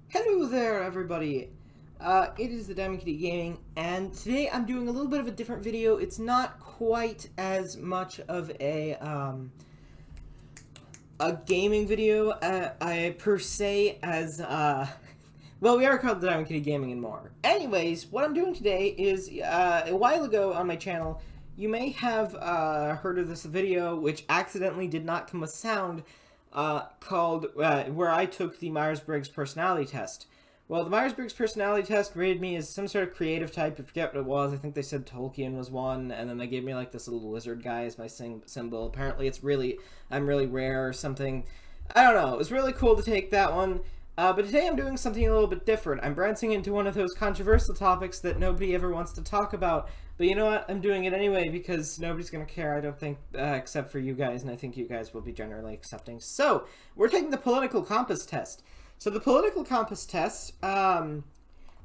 Hello there, everybody. It is the Diamond Kitty Gaming, and today I'm doing a little bit of a different video. It's not quite as much of a gaming video, I per se as well, we are called the Diamond Kitty Gaming and more. Anyways, what I'm doing today is a while ago on my channel, you may have heard of this video, which accidentally did not come with sound, called where I took the Myers-Briggs personality test. Well, the Myers-Briggs personality test rated me as some sort of creative type. I forget what it was. I think they said Tolkien was one, and then they gave me like this little lizard guy as my symbol. Apparently, I'm really rare or something. I don't know. It was really cool to take that one. But today I'm doing something a little bit different. I'm branching into one of those controversial topics that nobody ever wants to talk about. But you know what? I'm doing it anyway because nobody's going to care, I don't think, except for you guys, and I think you guys will be generally accepting. So, we're taking the political compass test. So the political compass test,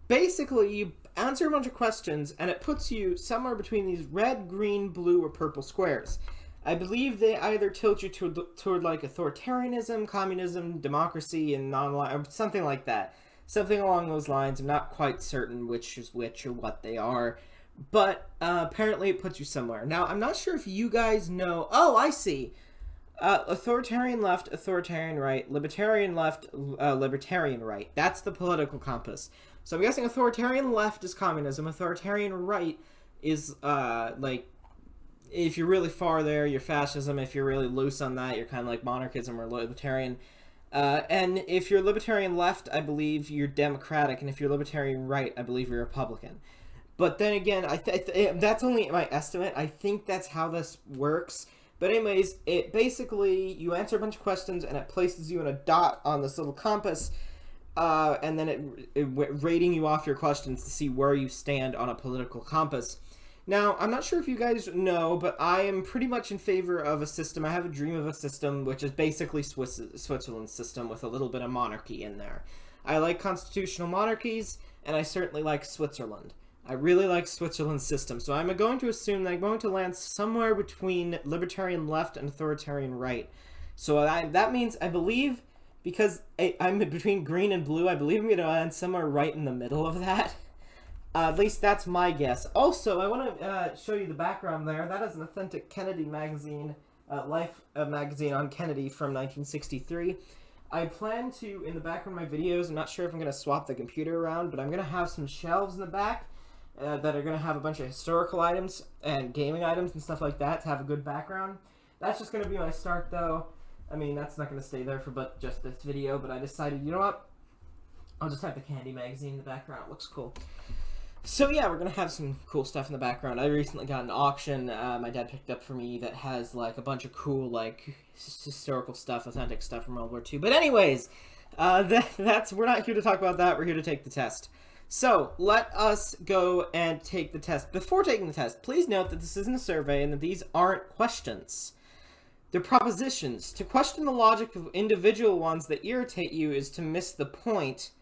basically you answer a bunch of questions and it puts you somewhere between these red, green, blue, or purple squares. I believe they either tilt you toward like authoritarianism, communism, democracy, and or something like that. Something along those lines. I'm not quite certain which is which or what they are. But apparently it puts you somewhere. Now, I'm not sure if you guys know... Oh, I see. Authoritarian left, authoritarian right, libertarian left, libertarian right. That's the political compass. So I'm guessing authoritarian left is communism, authoritarian right is, like, if you're really far there, you're fascism. If you're really loose on that, you're kind of like monarchism or libertarian. And if you're libertarian left, I believe you're democratic, and if you're libertarian right, I believe you're Republican. But then again, that's only my estimate. I think that's how this works. But anyways, it basically, you answer a bunch of questions and it places you in a dot on this little compass, and then it rating you off your questions to see where you stand on a political compass. Now, I'm not sure if you guys know, but I am pretty much in favor of a system. I have a dream of a system which is basically Switzerland's system with a little bit of monarchy in there. I like constitutional monarchies, and I certainly like Switzerland. I really like Switzerland's system, so I'm going to assume that I'm going to land somewhere between libertarian left and authoritarian right. So that means, I believe, because I'm between green and blue, I believe I'm going to land somewhere right in the middle of that. At least that's my guess. Also, I want to show you the background there. That is an authentic Kennedy magazine, Life magazine on Kennedy from 1963. I plan to, in the background of my videos, I'm not sure if I'm going to swap the computer around, but I'm going to have some shelves in the back that are going to have a bunch of historical items and gaming items and stuff like that to have a good background. That's just going to be my start, though. I mean, that's not going to stay there for just this video, but I decided, you know what? I'll just have the Candy magazine in the background. It looks cool. So yeah, we're going to have some cool stuff in the background. I recently got an auction my dad picked up for me that has like a bunch of cool like historical stuff, authentic stuff from World War II. But anyways, we're not here to talk about that. We're here to take the test. So, let us go and take the test. Before taking the test, please note that this isn't a survey and that these aren't questions. They're propositions. To question the logic of individual ones that irritate you is to miss the point.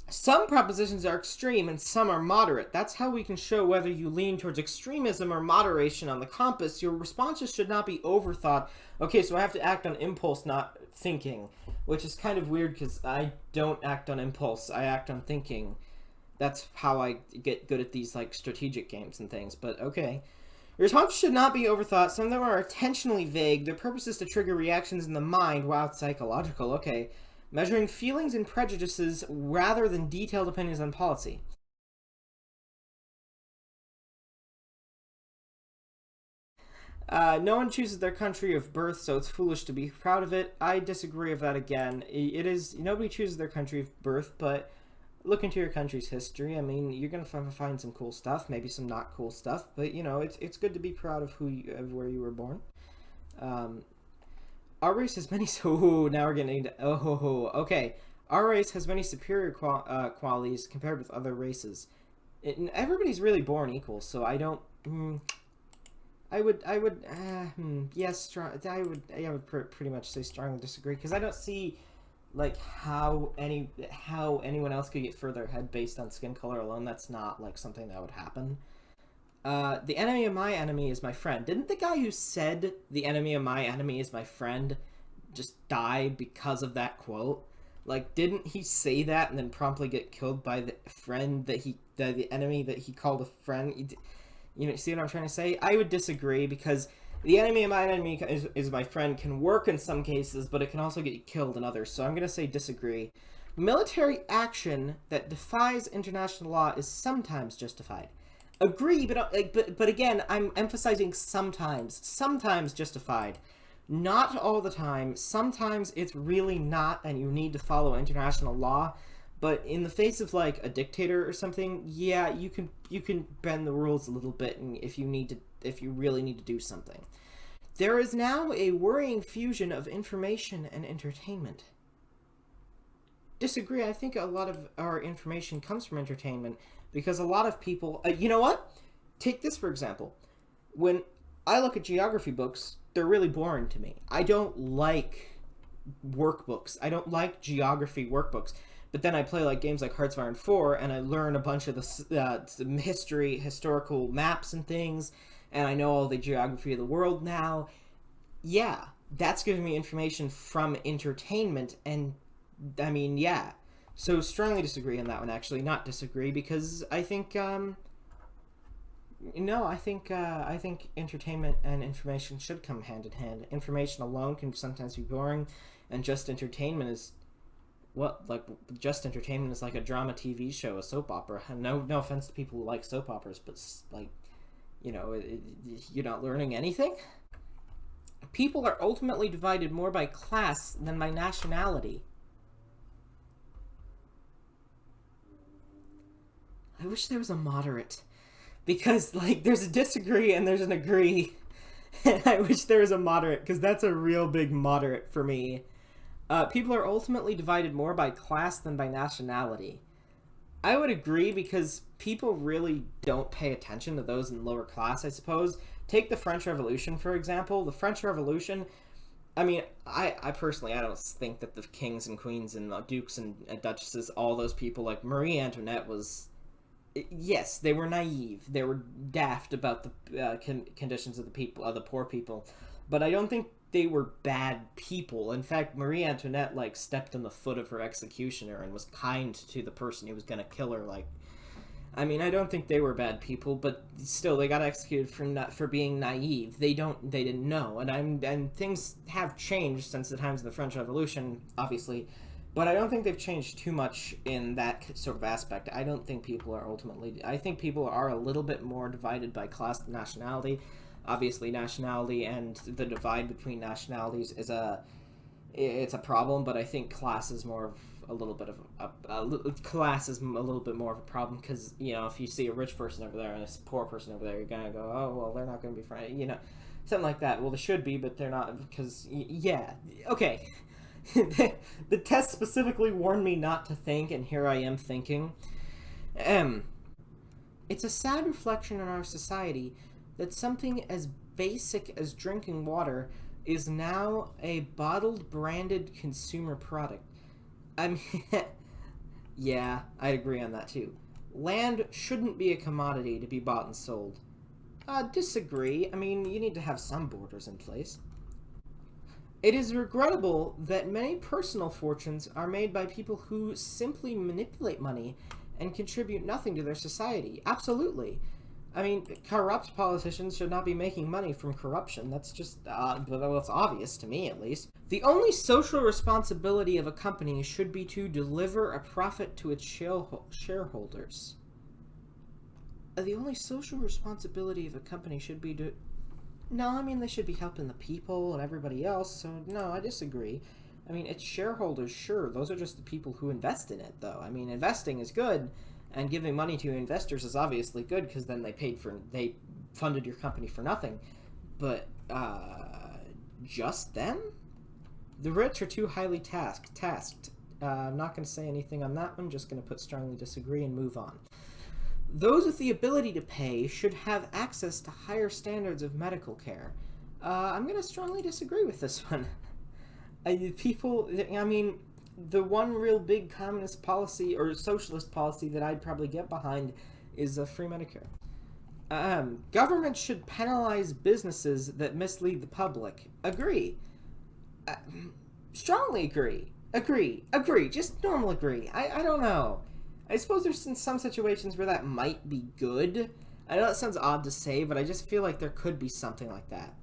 Some propositions are extreme and some are moderate. That's how we can show whether you lean towards extremism or moderation on the compass. Your responses should not be overthought. Okay, so I have to act on impulse, not thinking, which is kind of weird because I don't act on impulse. I act on thinking. That's how I get good at these like strategic games and things, but okay. Your responses should not be overthought. Some of them are intentionally vague. Their purpose is to trigger reactions in the mind. Wow, it's psychological. Okay. Measuring feelings and prejudices rather than detailed opinions on policy. No one chooses their country of birth, so it's foolish to be proud of it. I disagree with that again. It is, nobody chooses their country of birth, but look into your country's history. I mean, you're gonna find some cool stuff, maybe some not cool stuff, but you know, it's good to be proud of where you were born. Our race has many... Oh, now we're getting into... Oh, okay. Our race has many superior qualities compared with other races. Everybody's really born equal, so I don't... Yes, I would pretty much say strongly disagree, because I don't see, like, how anyone else could get further ahead based on skin color alone. That's not, like, something that would happen. The enemy of my enemy is my friend. Didn't the guy who said the enemy of my enemy is my friend just die because of that quote? Like, didn't he say that and then promptly get killed by the friend the enemy that he called a friend? You know, see what I'm trying to say? I would disagree, because the enemy of my enemy is my friend can work in some cases, but it can also get you killed in others. So I'm going to say disagree. Military action that defies international law is sometimes justified. Agree, but again, I'm emphasizing sometimes justified. Not all the time. Sometimes it's really not, and you need to follow international law. But in the face of like a dictator or something, yeah, you can bend the rules a little bit, and if you really need to do something. There is now a worrying fusion of information and entertainment. Disagree. I think a lot of our information comes from entertainment, because a lot of people, you know what? Take this for example. When I look at geography books, they're really boring to me. I don't like workbooks. I don't like geography workbooks. But then I play like games like Hearts of Iron 4, and I learn a bunch of the historical maps and things, and I know all the geography of the world now. Yeah, that's giving me information from entertainment, and I mean, yeah. So strongly disagree on that one, actually. Not disagree, because I think, no, I think entertainment and information should come hand in hand. Information alone can sometimes be boring, and just entertainment is, just entertainment is like a drama TV show, a soap opera. No offense to people who like soap operas, but like, you know, you're not learning anything. People are ultimately divided more by class than by nationality. I wish there was a moderate, because like there's a disagree and there's an agree, and I wish there was a moderate, because that's a real big moderate for me. People are ultimately divided more by class than by nationality. I would agree, because people really don't pay attention to those in lower class, I suppose. Take the French Revolution, for example. The French Revolution, I mean, I personally, I don't think that the kings and queens and dukes and duchesses, all those people, like Marie Antoinette was... Yes, they were naive. They were daft about the conditions of the people, of the poor people. But I don't think they were bad people. In fact, Marie Antoinette, like, stepped on the foot of her executioner and was kind to the person who was going to kill her. Like, I mean, I don't think they were bad people, but still, they got executed for being naive. They didn't know. And things have changed since the times of the French Revolution, obviously. But I don't think they've changed too much in that sort of aspect. I don't think people are ultimately... I think people are a little bit more divided by class than nationality. Obviously, nationality and the divide between nationalities is it's a problem, but I think class is more of a little bit of class is a little bit more of a problem, because, you know, if you see a rich person over there and a poor person over there, you're gonna go, oh, well, they're not gonna be friends, you know, something like that. Well, they should be, but they're not, because, yeah, okay. The test specifically warned me not to think, and here I am thinking. It's a sad reflection in our society that something as basic as drinking water is now a bottled, branded consumer product. I mean, yeah, I agree on that too. Land shouldn't be a commodity to be bought and sold. Disagree. I mean, you need to have some borders in place. It is regrettable that many personal fortunes are made by people who simply manipulate money and contribute nothing to their society. Absolutely. I mean, corrupt politicians should not be making money from corruption. That's just, well, it's obvious to me, at least. The only social responsibility of a company should be to deliver a profit to its shareholders. The only social responsibility of a company should be to... No, I mean, they should be helping the people and everybody else, so no, I disagree. I mean, it's shareholders, sure. Those are just the people who invest in it, though. I mean, investing is good, and giving money to investors is obviously good, because then they funded your company for nothing. But, just them? The rich are too highly tasked. I'm not going to say anything on that one, just going to put strongly disagree and move on. Those with the ability to pay should have access to higher standards of medical care. I'm going to strongly disagree with this one. I mean, the one real big communist policy or socialist policy that I'd probably get behind is free Medicare. Government should penalize businesses that mislead the public. Agree. Strongly agree. Agree. Just normal agree. I don't know. I suppose there's some situations where that might be good. I know that sounds odd to say, but I just feel like there could be something like that.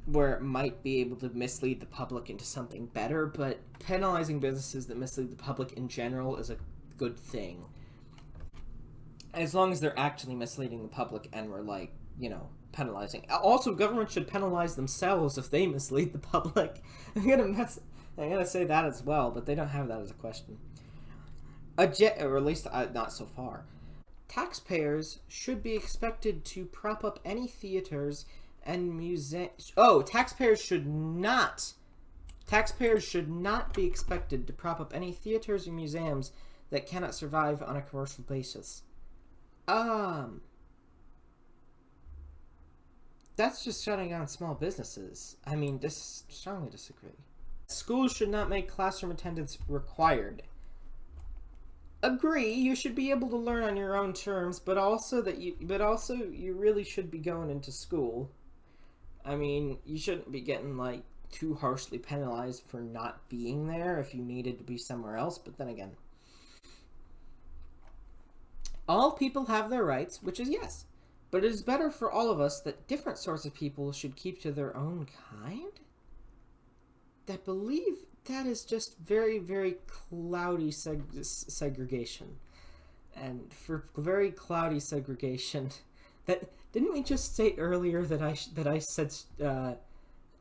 Where it might be able to mislead the public into something better, but penalizing businesses that mislead the public in general is a good thing. As long as they're actually misleading the public and we're like, penalizing. Also, government should penalize themselves if they mislead the public. I'm gonna say that as well, but they don't have that as a question. Or at least not so far. Taxpayers should be expected to prop up any theaters and museums. Oh, taxpayers should not be expected to prop up any theaters or museums that cannot survive on a commercial basis. That's just shutting down small businesses. I mean, strongly disagree. Schools should not make classroom attendance required. Agree, you should be able to learn on your own terms, but also you really should be going into school. I mean, you shouldn't be getting like too harshly penalized for not being there if you needed to be somewhere else, but then again, all people have their rights, which is yes, but it is better for all of us that different sorts of people should keep to their own kind? That believe that is just very, very cloudy segregation. And for very cloudy segregation, didn't we just say earlier that I said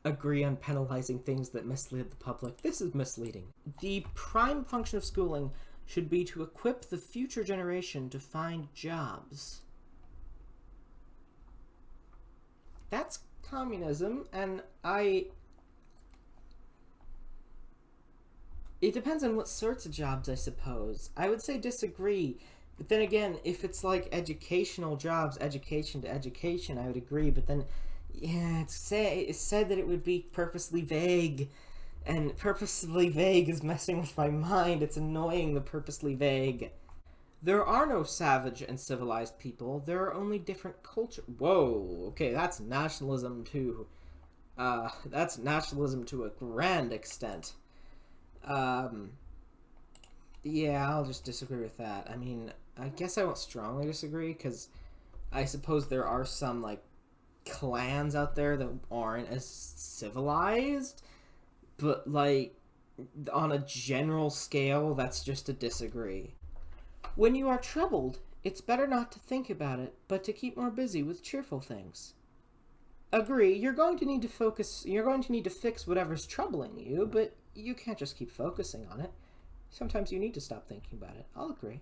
agree on penalizing things that mislead the public? This is misleading. The prime function of schooling should be to equip the future generation to find jobs. That's communism, and it depends on what sorts of jobs, I suppose. I would say disagree. But then again, if it's like educational jobs, education to education, I would agree. But then, yeah, it's said that it would be purposely vague. And purposely vague is messing with my mind. It's annoying, the purposely vague. There are no savage and civilized people. There are only different cultures. Whoa, okay, that's nationalism too. That's nationalism to a grand extent. Yeah, I'll just disagree with that. I mean, I guess I won't strongly disagree, because I suppose there are some, like, clans out there that aren't as civilized, but, like, on a general scale, that's just a disagree. When you are troubled, it's better not to think about it, but to keep more busy with cheerful things. Agree, you're going to need to fix whatever's troubling you, but you can't just keep focusing on it. Sometimes you need to stop thinking about it. I'll agree.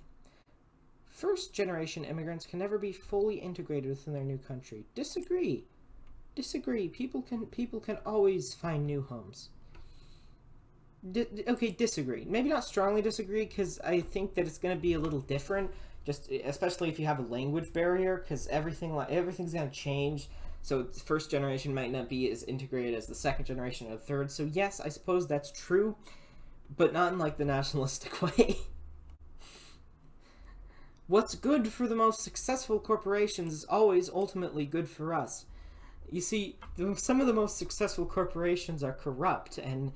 First-generation immigrants can never be fully integrated within their new country. Disagree. People can always find new homes. Okay, disagree. Maybe not strongly disagree, because I think that it's going to be a little different, just especially if you have a language barrier, because everything's going to change. So first generation might not be as integrated as the second generation or the third. So yes, I suppose that's true, but not in like the nationalistic way. What's good for the most successful corporations is always ultimately good for us. You see, some of the most successful corporations are corrupt, and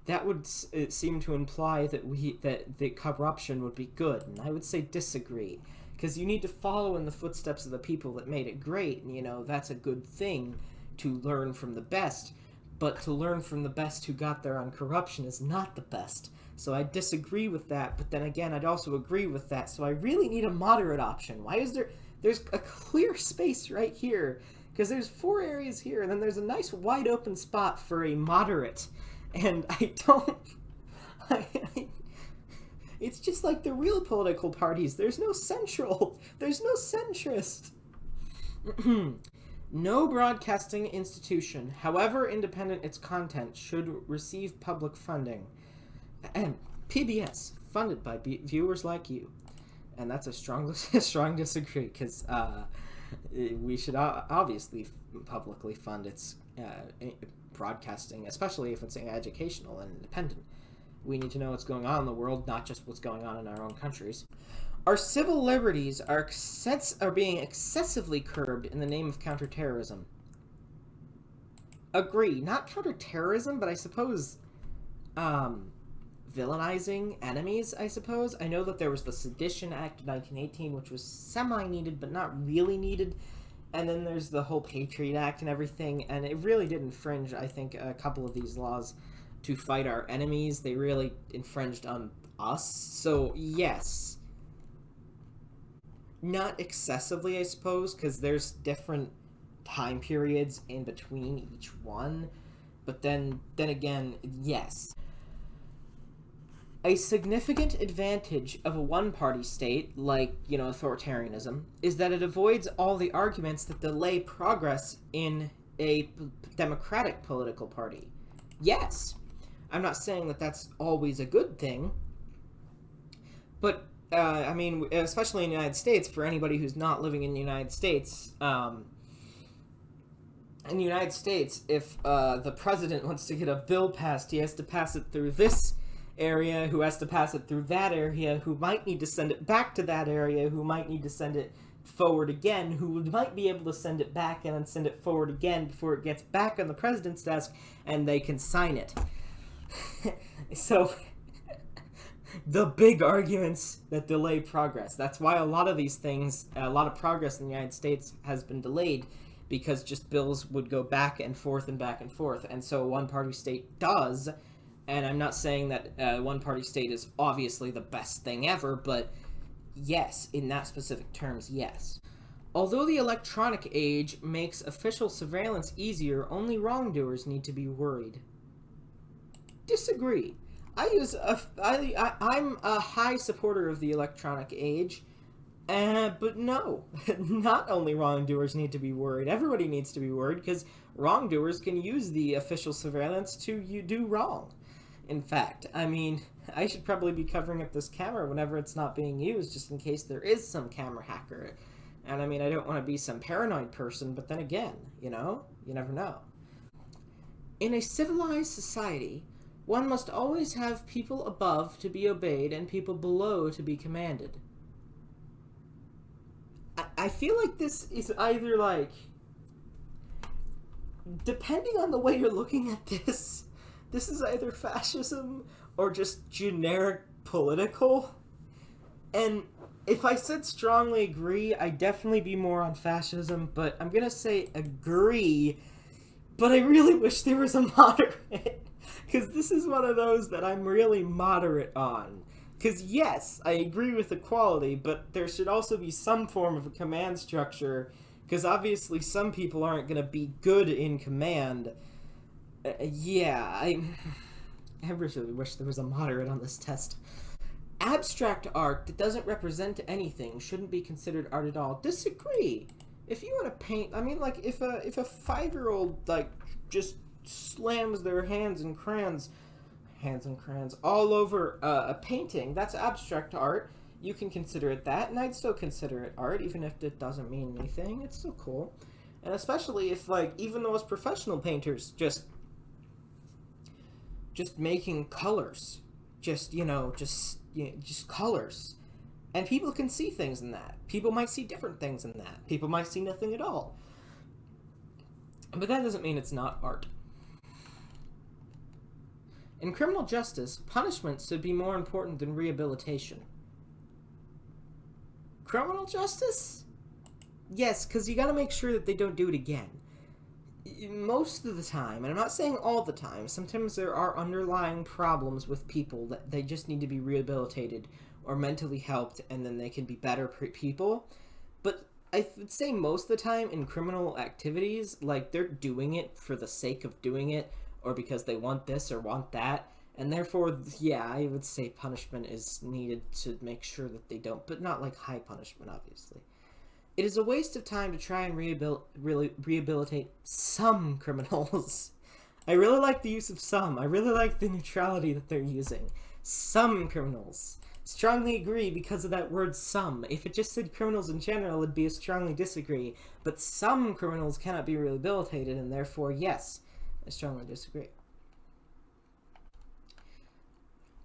that would seem to imply that the corruption would be good, and I would say disagree. Because you need to follow in the footsteps of the people that made it great, and that's a good thing to learn from the best, but to learn from the best who got there on corruption is not the best. So I disagree with that, but then again, I'd also agree with that, so I really need a moderate option. Why is there's a clear space right here, because there's 4 areas here, and then there's a nice wide open spot for a moderate, and I don't... It's just like the real political parties. There's no central. There's no centrist. No broadcasting institution, however independent its content, should receive public funding. And PBS, funded by viewers like you. And that's a strong disagree, because we should obviously publicly fund its broadcasting, especially if it's educational and independent. We need to know what's going on in the world, not just what's going on in our own countries. Our civil liberties are being excessively curbed in the name of counterterrorism. Agree. Not counterterrorism, but I suppose villainizing enemies, I suppose. I know that there was the Sedition Act of 1918, which was semi-needed, but not really needed. And then there's the whole Patriot Act and everything, and it really did infringe, I think, a couple of these laws to fight our enemies. They really infringed on us. So, yes. Not excessively, I suppose, because there's different time periods in between each one. But then again, yes. A significant advantage of a one-party state, like, authoritarianism, is that it avoids all the arguments that delay progress in a democratic political party. Yes, I'm not saying that that's always a good thing, but, especially in the United States, for anybody who's not living in the United States, if the president wants to get a bill passed, he has to pass it through this area, who has to pass it through that area, who might need to send it back to that area, who might need to send it forward again, who might be able to send it back and then send it forward again before it gets back on the president's desk and they can sign it. So, the big arguments that delay progress. That's why a lot of these things, a lot of progress in the United States has been delayed, because just bills would go back and forth, and so a one-party state does. And I'm not saying that one-party state is obviously the best thing ever, but yes, in that specific terms, yes. Although the electronic age makes official surveillance easier, only wrongdoers need to be worried. Disagree. I'm a high supporter of the electronic age, but no, not only wrongdoers need to be worried. Everybody needs to be worried, because wrongdoers can use the official surveillance to do wrong. In fact, I should probably be covering up this camera whenever it's not being used, just in case there is some camera hacker. And I don't want to be some paranoid person, but then again, you never know. In a civilized society, one must always have people above to be obeyed and people below to be commanded. I feel like this is either, depending on the way you're looking at this is either fascism or just generic political. And if I said strongly agree, I'd definitely be more on fascism, but I'm gonna say agree, but I really wish there was a moderate, because this is one of those that I'm really moderate on. Because yes, I agree with equality, but there should also be some form of a command structure, because obviously some people aren't gonna be good in command. I really wish there was a moderate on this test. Abstract art that doesn't represent anything shouldn't be considered art at all. Disagree. If you want to paint, if a 5-year-old just slams their hands and crayons all over a painting, that's abstract art. You can consider it that, and I'd still consider it art, even if it doesn't mean anything. It's still cool. And especially if, even those professional painters just making colors, just colors, and people can see things in that. People might see different things in that. People might see nothing at all. But that doesn't mean it's not art. In criminal justice, punishment should be more important than rehabilitation. Criminal justice? Yes, because you gotta make sure that they don't do it again. Most of the time, and I'm not saying all the time, sometimes there are underlying problems with people that they just need to be rehabilitated or mentally helped, and then they can be better people. But I would say most of the time in criminal activities, they're doing it for the sake of doing it, or because they want this or want that, and therefore, yeah, I would say punishment is needed to make sure that they don't, but not high punishment, obviously. It is a waste of time to try and rehabilitate some criminals. I really like the use of some. I really like the neutrality that they're using. Some criminals. Strongly agree because of that word some. If it just said criminals in general, it'd be a strongly disagree. But some criminals cannot be rehabilitated, and therefore, yes, I strongly disagree.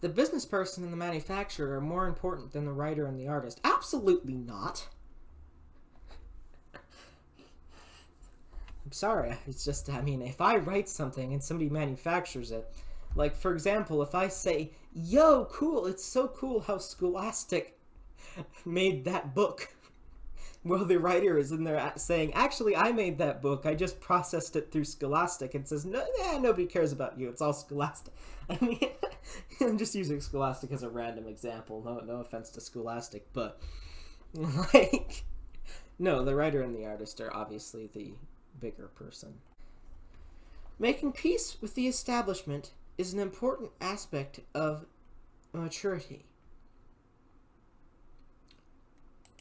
The business person and the manufacturer are more important than the writer and the artist. Absolutely not. I'm sorry, it's just, if I write something and somebody manufactures it, Like, for example, if I say, yo, cool, it's so cool how Scholastic made that book. Well, the writer is in there saying, actually, I made that book. I just processed it through Scholastic. And says, no, nobody cares about you. It's all Scholastic. I mean, I'm just using Scholastic as a random example. No offense to Scholastic, but, like, no, the writer and the artist are obviously the bigger person. Making peace with the establishment is an important aspect of maturity.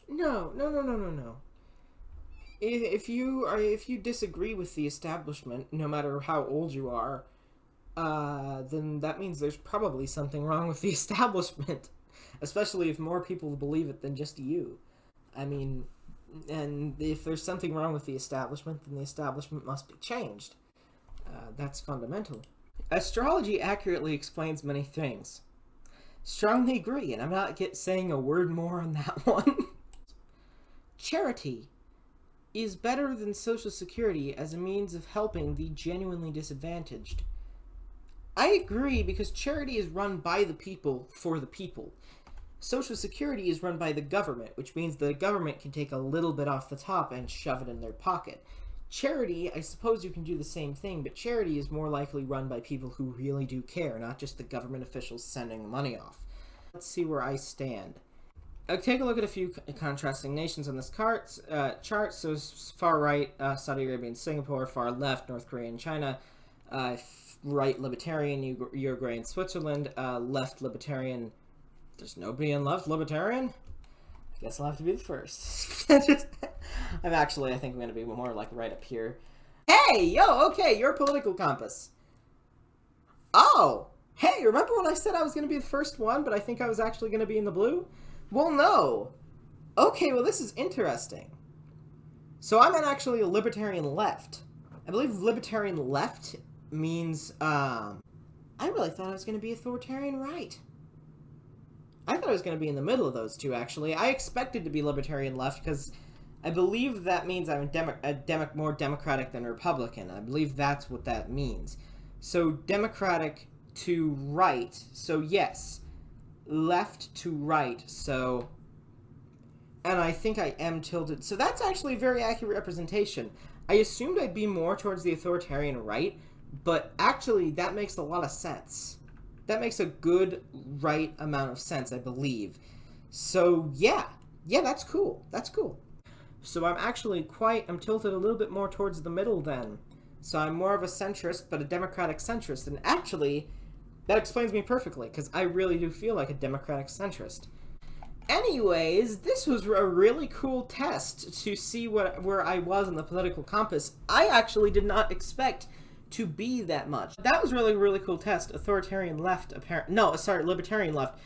No. If you disagree with the establishment, no matter how old you are, then that means there's probably something wrong with the establishment. Especially if more people believe it than just you. I mean, and if there's something wrong with the establishment, then the establishment must be changed. That's fundamental. Astrology accurately explains many things. Strongly agree, and I'm not saying a word more on that one. Charity is better than Social Security as a means of helping the genuinely disadvantaged. I agree, because charity is run by the people for the people. Social Security is run by the government, which means the government can take a little bit off the top and shove it in their pocket. Charity, I suppose you can do the same thing, but charity is more likely run by people who really do care, not just the government officials sending money off. Let's see where I stand. I'll take a look at a few contrasting nations on this chart. So far right, Saudi Arabia and Singapore. Far left, North Korea and China. Right, libertarian, Uruguay and Switzerland. Left, libertarian. There's nobody on left, libertarian? I guess I'll have to be the first. I think I'm going to be more like right up here. Hey, yo, okay, your political compass. Oh, hey, remember when I said I was going to be the first one, but I think I was actually going to be in the blue? Well, no. Okay, well, this is interesting. So I'm actually a libertarian left. I believe libertarian left means, I really thought I was going to be authoritarian right. I thought I was going to be in the middle of those two, actually. I expected to be libertarian left because I believe that means I'm more Democratic than Republican. I believe that's what that means. So Democratic to right. So yes, left to right. So, and I think I am tilted. So that's actually a very accurate representation. I assumed I'd be more towards the authoritarian right, but actually that makes a lot of sense. That makes a good, right amount of sense, I believe. So, yeah, that's cool. That's cool. So I'm tilted a little bit more towards the middle then. So I'm more of a centrist, but a democratic centrist. And actually, that explains me perfectly, because I really do feel like a democratic centrist. Anyways, this was a really cool test to see where I was in the political compass. I actually did not expect to be that much. That was really, really cool test. Authoritarian left, libertarian left.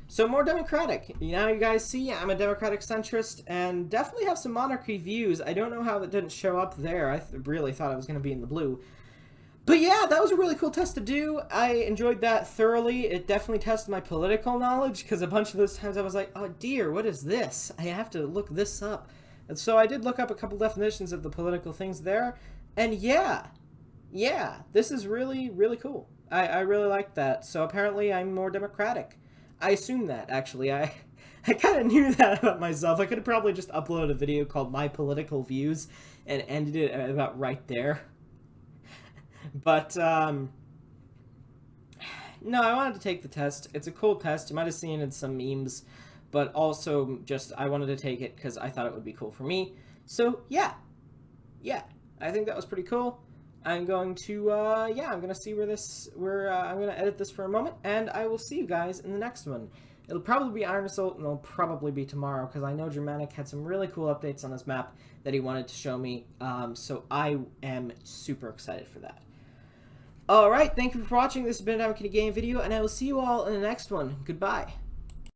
So more democratic. Now you guys see I'm a democratic centrist and definitely have some monarchy views. I don't know how that didn't show up there. I really thought I was going to be in the blue. But yeah, that was a really cool test to do. I enjoyed that thoroughly. It definitely tested my political knowledge because a bunch of those times I was like, oh dear, what is this? I have to look this up. And so I did look up a couple definitions of the political things there. And yeah, this is really, really cool. I really like that. So apparently I'm more democratic. I assume that, actually. I kind of knew that about myself. I could have probably just uploaded a video called My Political Views and ended it about right there. But, no, I wanted to take the test. It's a cool test. You might have seen it in some memes. But also, just, I wanted to take it because I thought it would be cool for me. So, yeah, I think that was pretty cool. I'm going to, I'm going to see I'm going to edit this for a moment, and I will see you guys in the next one. It'll probably be Iron Assault, and it'll probably be tomorrow, because I know Germanic had some really cool updates on this map that he wanted to show me, so I am super excited for that. Alright, thank you for watching. This has been a Game video, and I will see you all in the next one. Goodbye.